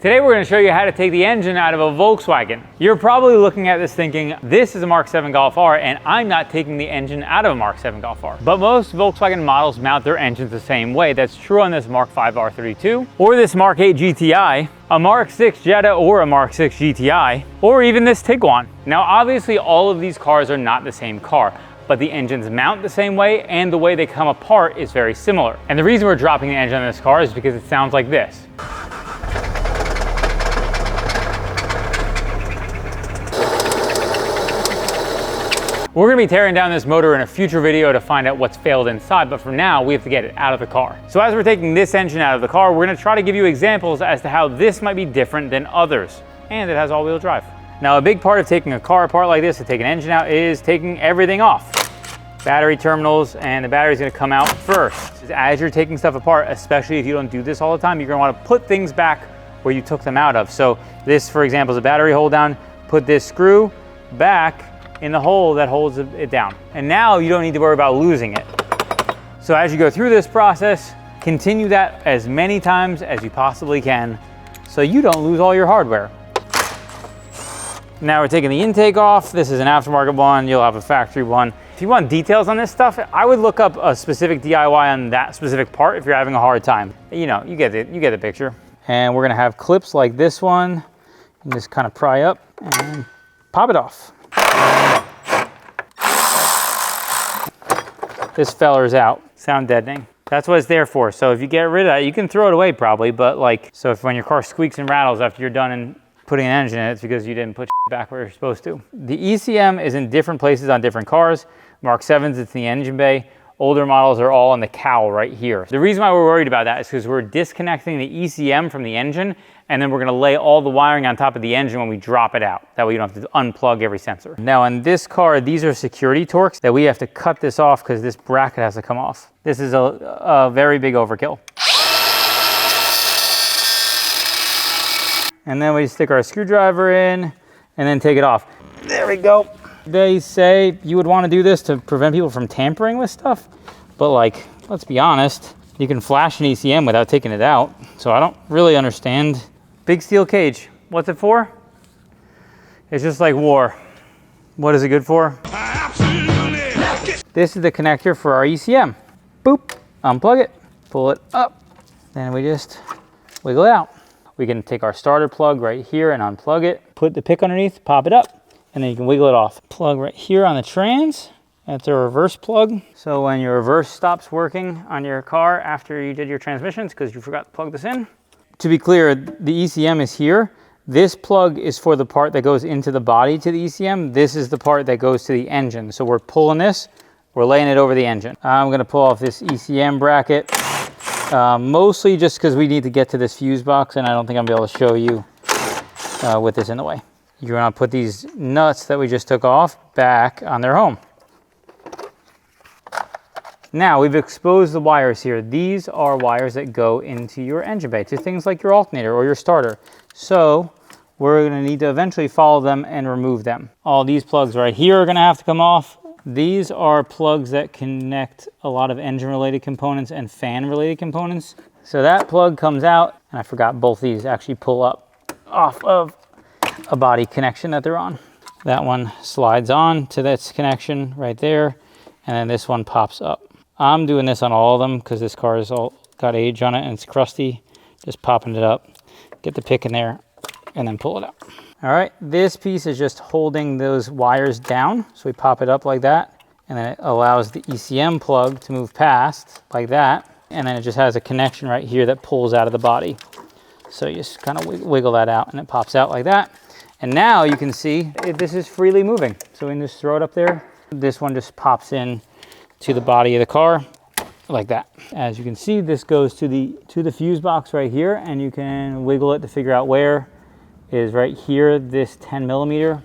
Today we're going to show you how to take the engine out of a Volkswagen. You're probably looking at this thinking, this is a MK7 Golf R and I'm not taking the engine out of a MK7 Golf R. But most Volkswagen models mount their engines the same way. That's true on this Mark V R32, or this Mark 8 GTI, a Mark 6 Jetta or a Mark 6 GTI, or even this Tiguan. Now obviously all of these cars are not the same car, but the engines mount the same way and the way they come apart is very similar. And the reason we're dropping the engine on this car is because it sounds like this. We're gonna be tearing down this motor in a future video to find out what's failed inside, but for now, we have to get it out of the car. So as we're taking this engine out of the car, we're gonna try to give you examples as to how this might be different than others. And it has all-wheel drive. Now, a big part of taking a car apart like this, to take an engine out, is taking everything off. Battery terminals, and the battery's gonna come out first. As you're taking stuff apart, especially if you don't do this all the time, you're gonna wanna put things back where you took them out of. So this, for example, is a battery hold down. Put this screw back in the hole that holds it down. And now you don't need to worry about losing it. So as you go through this process, continue that as many times as you possibly can so you don't lose all your hardware. Now we're taking the intake off. This is an aftermarket one, you'll have a factory one. If you want details on this stuff, I would look up a specific DIY on that specific part if you're having a hard time. You know, you get the picture. And we're gonna have clips like this one. You just kind of pry up and pop it off. This feller's out. Sound deadening. That's what it's there for. So if you get rid of that, you can throw it away probably, but like, so if when your car squeaks and rattles after you're done and putting an engine in it, it's because you didn't put back where you're supposed to. The ECM is in different places on different cars. Mark 7s, it's in the engine bay. Older models are all on the cowl right here. The reason why we're worried about that is because we're disconnecting the ECM from the engine, and then we're gonna lay all the wiring on top of the engine when we drop it out. That way you don't have to unplug every sensor. Now in this car, these are security torques that we have to cut this off because this bracket has to come off. This is a very big overkill. And then we stick our screwdriver in and then take it off. There we go. They say you would want to do this to prevent people from tampering with stuff, but like, let's be honest, you can flash an ECM without taking it out, so I don't really understand. Big steel cage, what's it for? It's just like war. What is it good for? This is the connector for our ECM. Boop, unplug it, pull it up, then we just wiggle it out. We can take our starter plug right here and unplug it, put the pick underneath, pop it up, and then you can wiggle it off. Plug right here on the trans. That's a reverse plug. So when your reverse stops working on your car after you did your transmissions because you forgot to plug this in. To be clear, the ECM is here. This plug is for the part that goes into the body to the ECM. This is the part that goes to the engine. So we're pulling this, we're laying it over the engine. I'm gonna pull off this ECM bracket, mostly just because we need to get to this fuse box, and I don't think I'm gonna be able to show you with this in the way. You're gonna put these nuts that we just took off back on their home. Now we've exposed the wires here. These are wires that go into your engine bay, to things like your alternator or your starter. So we're gonna need to eventually follow them and remove them. All these plugs right here are gonna have to come off. These are plugs that connect a lot of engine related components and fan related components. So that plug comes out, and I forgot both these actually pull up off of a body connection that they're on. That one slides on to this connection right there, and then this one pops up. I'm doing this on all of them because this car has all got age on it and it's crusty. Just popping it up, get the pick in there, and then pull it out. All right, this piece is just holding those wires down. So we pop it up like that, and then it allows the ECM plug to move past like that, and then it just has a connection right here that pulls out of the body. So you just kind of wiggle that out and it pops out like that. And now you can see this is freely moving. So we can just throw it up there. This one just pops in to the body of the car like that. As you can see, this goes to the fuse box right here, and you can wiggle it to figure out where is right here, this 10mm.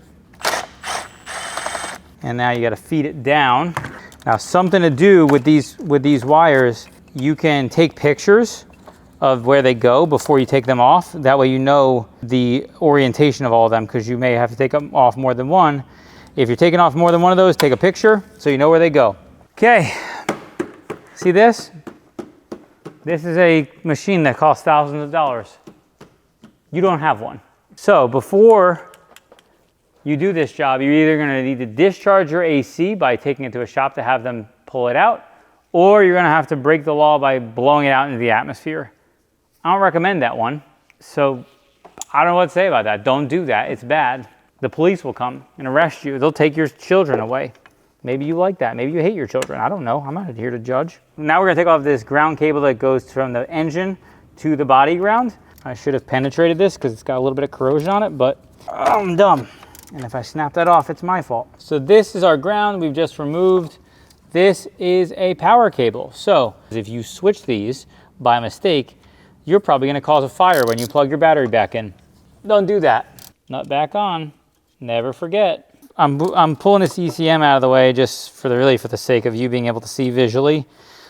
And now you got to feed it down. Now something to do with these wires, you can take pictures of where they go before you take them off. That way you know the orientation of all of them, because you may have to take them off more than one. If you're taking off more than one of those, take a picture so you know where they go. Okay, see this? This is a machine that costs thousands of dollars. you don't have one. So before you do this job, you're either going to need to discharge your AC by taking it to a shop to have them pull it out, or you're going to have to break the law by blowing it out into the atmosphere. I don't recommend that one. So I don't know what to say about that. Don't do that. It's bad. The police will come and arrest you. They'll take your children away. Maybe you like that. Maybe you hate your children. I don't know. I'm not here to judge. Now we're going to take off this ground cable that goes from the engine to the body ground. I should have penetrated this because it's got a little bit of corrosion on it, but I'm dumb. And if I snap that off, it's my fault. So this is our ground we've just removed. This is a power cable. So if you switch these by mistake, you're probably going to cause a fire when you plug your battery back in. Don't do that. Nut back on. Never forget. I'm pulling this ECM out of the way just for the sake of you being able to see visually.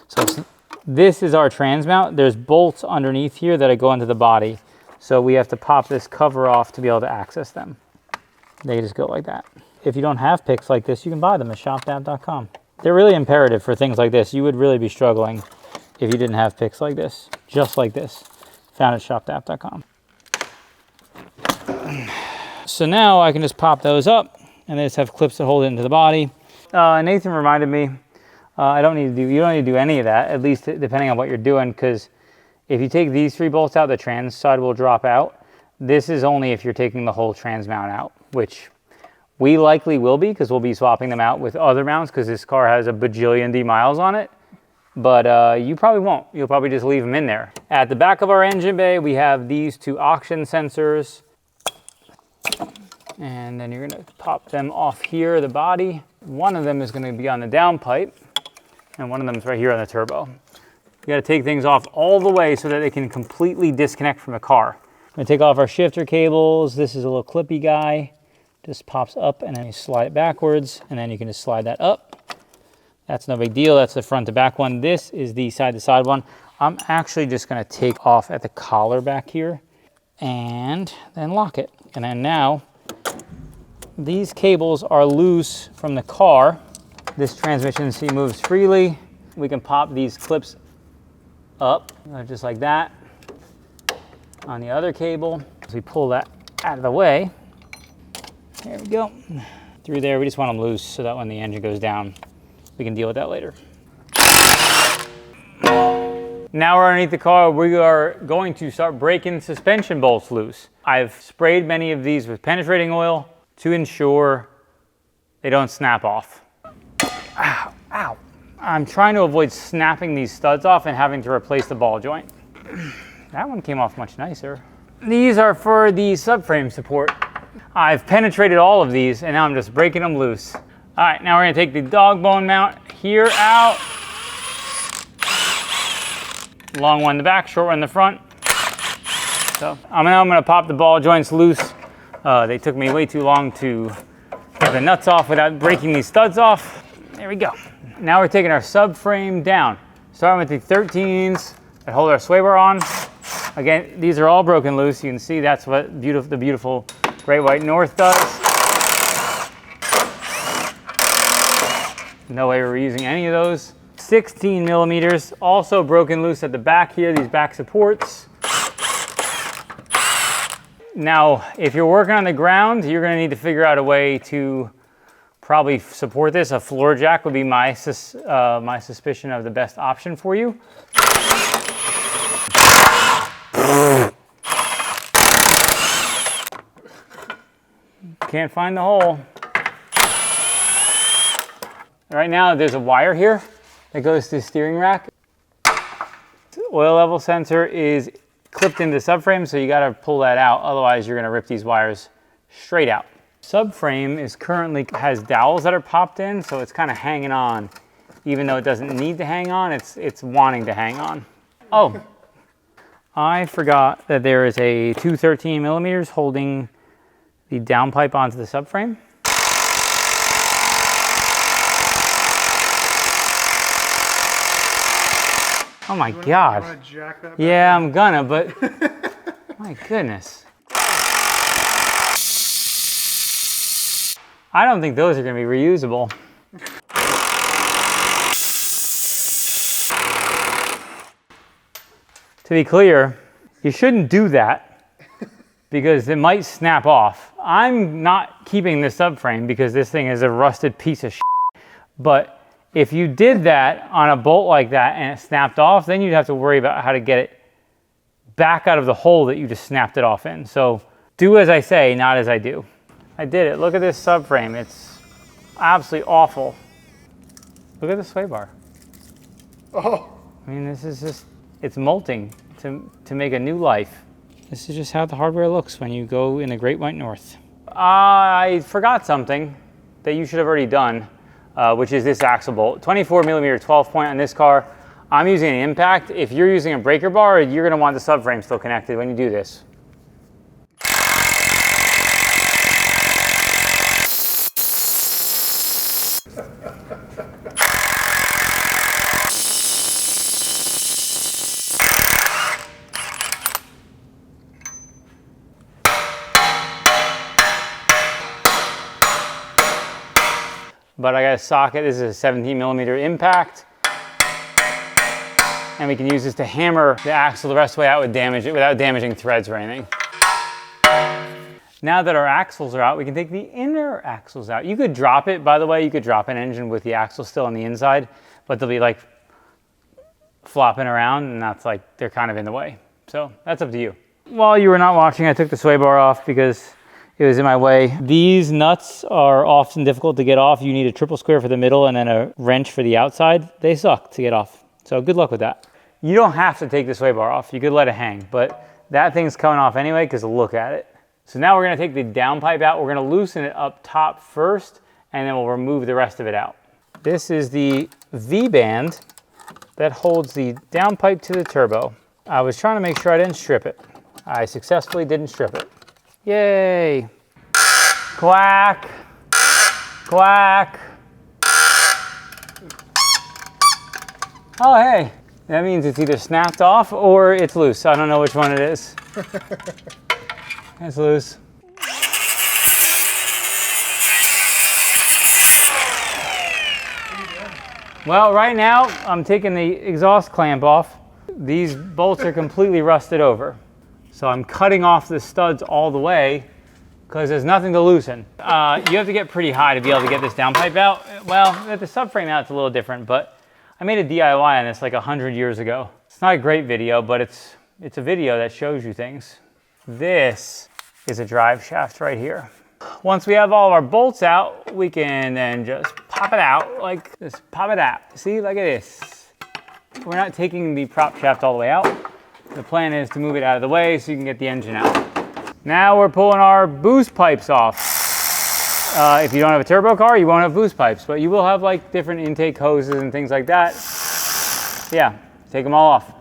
So this is our trans mount. There's bolts underneath here that go into the body. So we have to pop this cover off to be able to access them. They just go like that. If you don't have picks like this, you can buy them at shopdap.com. They're really imperative for things like this. You would really be struggling if you didn't have picks like this, just like this, found at shopdap.com. So now I can just pop those up and they just have clips that hold it into the body. Nathan reminded me, you don't need to do any of that, at least depending on what you're doing, because if you take these 3 bolts out, the trans side will drop out. This is only if you're taking the whole trans mount out, which we likely will be, because we'll be swapping them out with other mounts because this car has a bajillion D miles on it. But you probably won't. You'll probably just leave them in there. At the back of our engine bay, we have these 2 oxygen sensors. And then you're going to pop them off here, the body. One of them is going to be on the downpipe, and one of them is right here on the turbo. You got to take things off all the way so that they can completely disconnect from the car. I'm going to take off our shifter cables. This is a little clippy guy. Just pops up and then you slide it backwards, and then you can just slide that up. That's no big deal. That's the front to back one. This is the side to side one. I'm actually just going to take off at the collar back here and then lock it. And then now these cables are loose from the car. This transmission seat moves freely. We can pop these clips up just like that on the other cable. So we pull that out of the way. There we go. Through there, we just want them loose so that when the engine goes down, we can deal with that later. Now we're underneath the car, we are going to start breaking suspension bolts loose. I've sprayed many of these with penetrating oil to ensure they don't snap off. Ow, ow. I'm trying to avoid snapping these studs off and having to replace the ball joint. That one came off much nicer. These are for the subframe support. I've penetrated all of these and now I'm just breaking them loose. All right, now we're gonna take the dog bone mount here out. Long one in the back, short one in the front. So I'm gonna pop the ball joints loose. They took me way too long to get the nuts off without breaking these studs off. There we go. Now we're taking our subframe down. Starting with the 13s that hold our sway bar on. Again, these are all broken loose. You can see that's what the beautiful Great White North does. No way we're using any of those. 16 millimeters, also broken loose at the back here, these back supports. Now, if you're working on the ground, you're gonna need to figure out a way to probably support this. A floor jack would be my suspicion of the best option for you. Can't find the hole. Right now, there's a wire here that goes to the steering rack. The oil level sensor is clipped into the subframe, so you gotta pull that out. Otherwise, you're gonna rip these wires straight out. Subframe has dowels that are popped in, so it's kind of hanging on. Even though it doesn't need to hang on, it's wanting to hang on. Oh, I forgot that there is a 213 millimeters holding the downpipe onto the subframe. Oh my God. You wanna jack that back? Yeah, I'm gonna, but my goodness. I don't think those are gonna be reusable. To be clear, you shouldn't do that. because it might snap off. I'm not keeping this subframe because this thing is a rusted piece of shit. But if you did that on a bolt like that and it snapped off, then you'd have to worry about how to get it back out of the hole that you just snapped it off in. So do as I say, not as I do. I did it. Look at this subframe. It's absolutely awful. Look at the sway bar. Oh. I mean, this is just, it's molting to make a new life. This is just how the hardware looks when you go in the Great White North. I forgot something that you should have already done, which is this axle bolt. 24 millimeter 12 point on this car. I'm using an impact. If you're using a breaker bar, you're gonna want the subframe still connected when you do this. But I got a socket. This is a 17 millimeter impact. And we can use this to hammer the axle the rest of the way out without damaging threads or anything. Now that our axles are out, we can take the inner axles out. You could drop it, by the way, you could drop an engine with the axle still on the inside, but they'll be like flopping around and that's like, they're kind of in the way. So that's up to you. While you were not watching, I took the sway bar off because it was in my way. These nuts are often difficult to get off. You need a triple square for the middle and then a wrench for the outside. They suck to get off. So good luck with that. You don't have to take the sway bar off. You could let it hang, but that thing's coming off anyway because look at it. So now we're gonna take the downpipe out. We're gonna loosen it up top first and then we'll remove the rest of it out. This is the V-band that holds the downpipe to the turbo. I was trying to make sure I didn't strip it. I successfully didn't strip it. Yay. Quack, quack. Oh, hey, that means it's either snapped off or it's loose. I don't know which one it is. It's loose. Well, right now, I'm taking the exhaust clamp off. These bolts are completely rusted over. So I'm cutting off the studs all the way because there's nothing to loosen. You have to get pretty high to be able to get this downpipe out. Well, at the subframe out, it's a little different, but I made a DIY on this like 100 years ago. It's not a great video, but it's a video that shows you things. This is a drive shaft right here. Once we have all of our bolts out, we can then just pop it out, like just pop it out. See, look at this. We're not taking the prop shaft all the way out. The plan is to move it out of the way so you can get the engine out. Now we're pulling our boost pipes off. If you don't have a turbo car, you won't have boost pipes, but you will have like different intake hoses and things like that. Yeah, take them all off,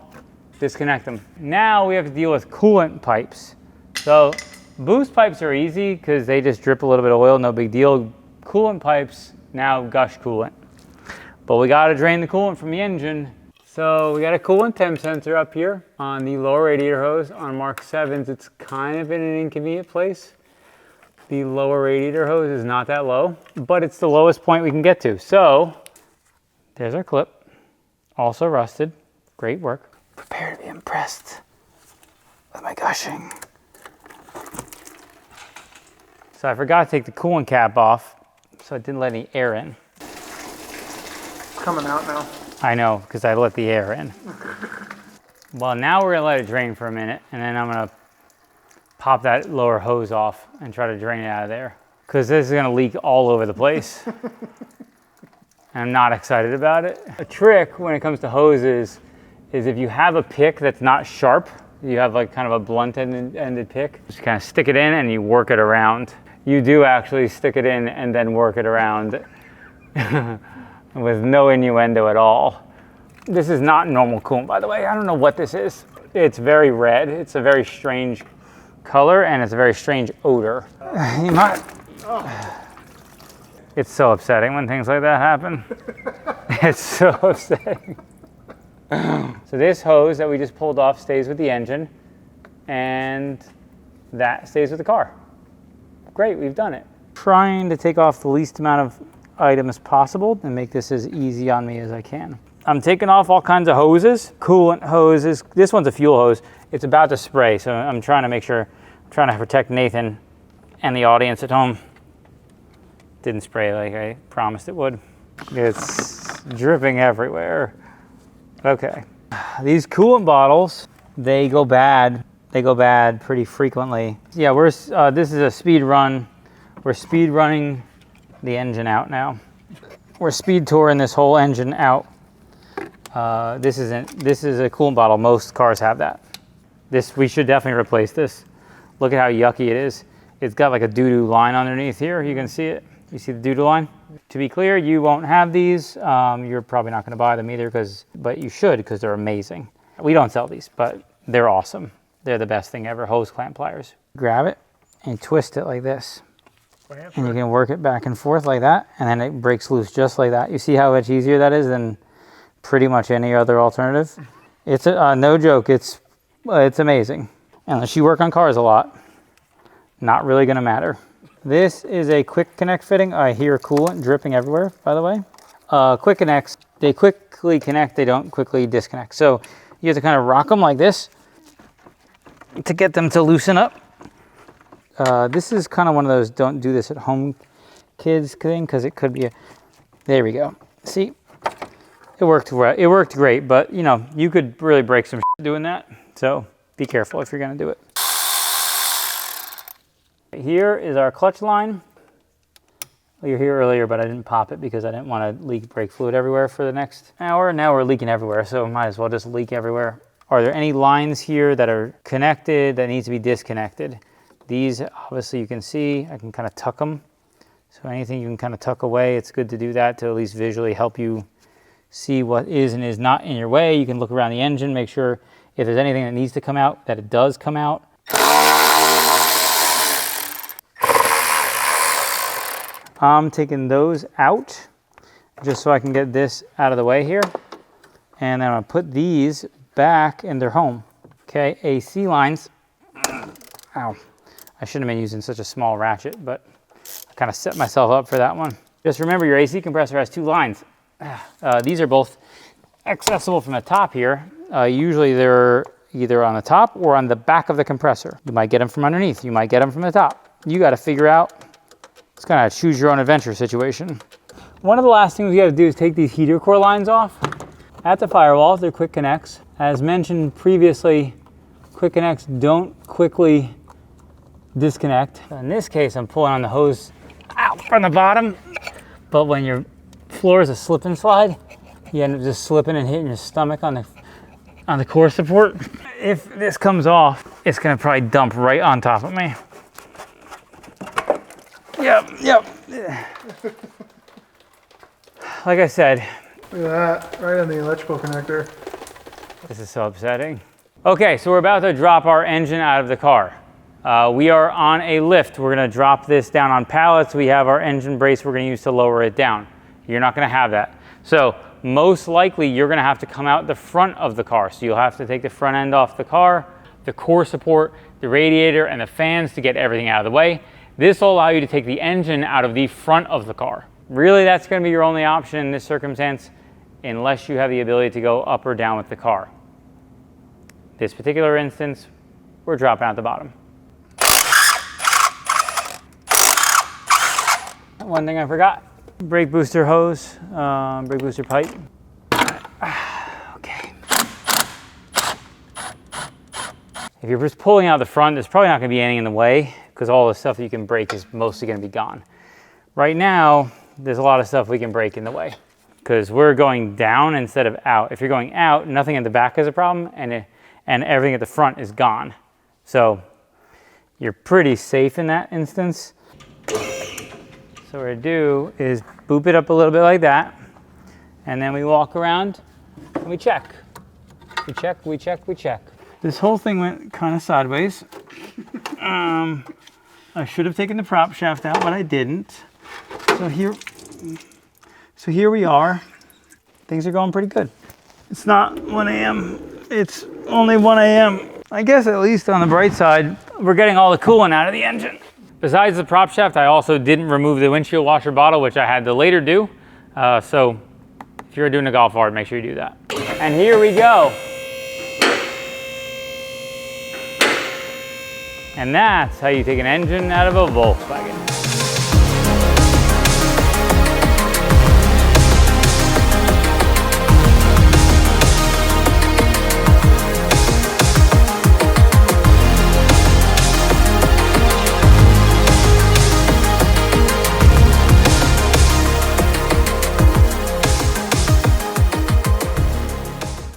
disconnect them. Now we have to deal with coolant pipes. So boost pipes are easy because they just drip a little bit of oil, no big deal. Coolant pipes now gush coolant. But we gotta drain the coolant from the engine. So we got a coolant temp sensor up here on the lower radiator hose. On Mark 7s, it's kind of in an inconvenient place. The lower radiator hose is not that low, but it's the lowest point we can get to. So there's our clip, also rusted. Great work. Prepare to be impressed with my gushing. So I forgot to take the coolant cap off, so it didn't let any air in. It's coming out now. I know, because I let the air in. Well, now we're gonna let it drain for a minute, and then I'm gonna pop that lower hose off and try to drain it out of there, because this is gonna leak all over the place. I'm not excited about it. A trick when it comes to hoses is if you have a pick that's not sharp, you have like kind of a blunt ended pick, just kind of stick it in and you work it around. You do actually stick it in and then work it around with no innuendo at all. This is not normal coolant, by the way. I don't know what this is. It's very red. It's a very strange color and it's a very strange odor. You might... It's so upsetting when things like that happen. It's so upsetting. So this hose that we just pulled off stays with the engine and that stays with the car. Great, we've done it. Trying to take off the least amount of items possible and make this as easy on me as I can. I'm taking off all kinds of hoses, coolant hoses. This one's a fuel hose. It's about to spray, so I'm trying to make sure I'm trying to protect Nathan and the audience at home. Didn't spray like I promised it would. It's dripping everywhere. Okay. These coolant bottles, they go bad. They go bad pretty frequently. Yeah, this is a speed run. We're speed running the engine out now. We're speed touring this whole engine out. This is a coolant bottle. Most cars have that. We should definitely replace this. Look at how yucky it is. It's got like a doo-doo line underneath here. You can see it. You see the doo-doo line? To be clear, you won't have these. You're probably not going to buy them either, but you should, because they're amazing. We don't sell these, but they're awesome. They're the best thing ever. Hose clamp pliers. Grab it and twist it like this. And you can work it back and forth like that, and then it breaks loose just like that. You see how much easier that is than pretty much any other alternative? It's no joke. It's amazing. Unless you work on cars a lot, not really going to matter. This is a quick connect fitting. I hear coolant dripping everywhere, by the way. Quick connects, they quickly connect, they don't quickly disconnect. So you have to kind of rock them like this to get them to loosen up. This is kind of one of those don't do this at home kids thing, because it could be there we go. See, it worked great, but you know, you could really break some doing that. So be careful if you're going to do it. Here is our clutch line. You were here earlier, but I didn't pop it because I didn't want to leak brake fluid everywhere for the next hour. Now we're leaking everywhere, so might as well just leak everywhere. Are there any lines here that are connected that need to be disconnected? These, obviously you can see, I can kind of tuck them. So anything you can kind of tuck away, it's good to do that to at least visually help you see what is and is not in your way. You can look around the engine, make sure if there's anything that needs to come out, that it does come out. I'm taking those out just so I can get this out of the way here. And then I'm gonna put these back in their home. Okay, AC lines. Ow. I shouldn't have been using such a small ratchet, but I kind of set myself up for that one. Just remember, your AC compressor has two lines. These are both accessible from the top here. Usually they're either on the top or on the back of the compressor. You might get them from underneath. You might get them from the top. You got to figure out. It's kind of choose your own adventure situation. One of the last things we got to do is take these heater core lines off. At the firewalls, they're quick connects. As mentioned previously, quick connects don't quickly disconnect. In this case, I'm pulling on the hose out from the bottom, but when your floor is a slip and slide, you end up just slipping and hitting your stomach on the core support. If this comes off, it's gonna probably dump right on top of me. Yep. Like I said. Look at that, right on the electrical connector. This is so upsetting. Okay, so we're about to drop our engine out of the car. We are on a lift. We're gonna drop this down on pallets. We have our engine brace we're gonna use to lower it down. You're not gonna have that. So most likely you're gonna have to come out the front of the car. So you'll have to take the front end off the car, the core support, the radiator, and the fans to get everything out of the way. This will allow you to take the engine out of the front of the car. Really, that's gonna be your only option in this circumstance, unless you have the ability to go up or down with the car. This particular instance, we're dropping out the bottom. One thing I forgot, brake booster hose, brake booster pipe. Okay. If you're just pulling out the front, there's probably not gonna be anything in the way because all the stuff that you can break is mostly gonna be gone. Right now, there's a lot of stuff we can break in the way because we're going down instead of out. If you're going out, nothing at the back is a problem and everything at the front is gone. So you're pretty safe in that instance. So what I do is boop it up a little bit like that, and then we walk around and we check. We check, we check, we check. This whole thing went kind of sideways. I should have taken the prop shaft out, but I didn't. So here we are. Things are going pretty good. It's not 1 a.m. It's only 1 a.m. I guess at least on the bright side, we're getting all the coolant out of the engine. Besides the prop shaft, I also didn't remove the windshield washer bottle, which I had to later do. So if you're doing a Golf R, make sure you do that. And here we go. And that's how you take an engine out of a Volkswagen.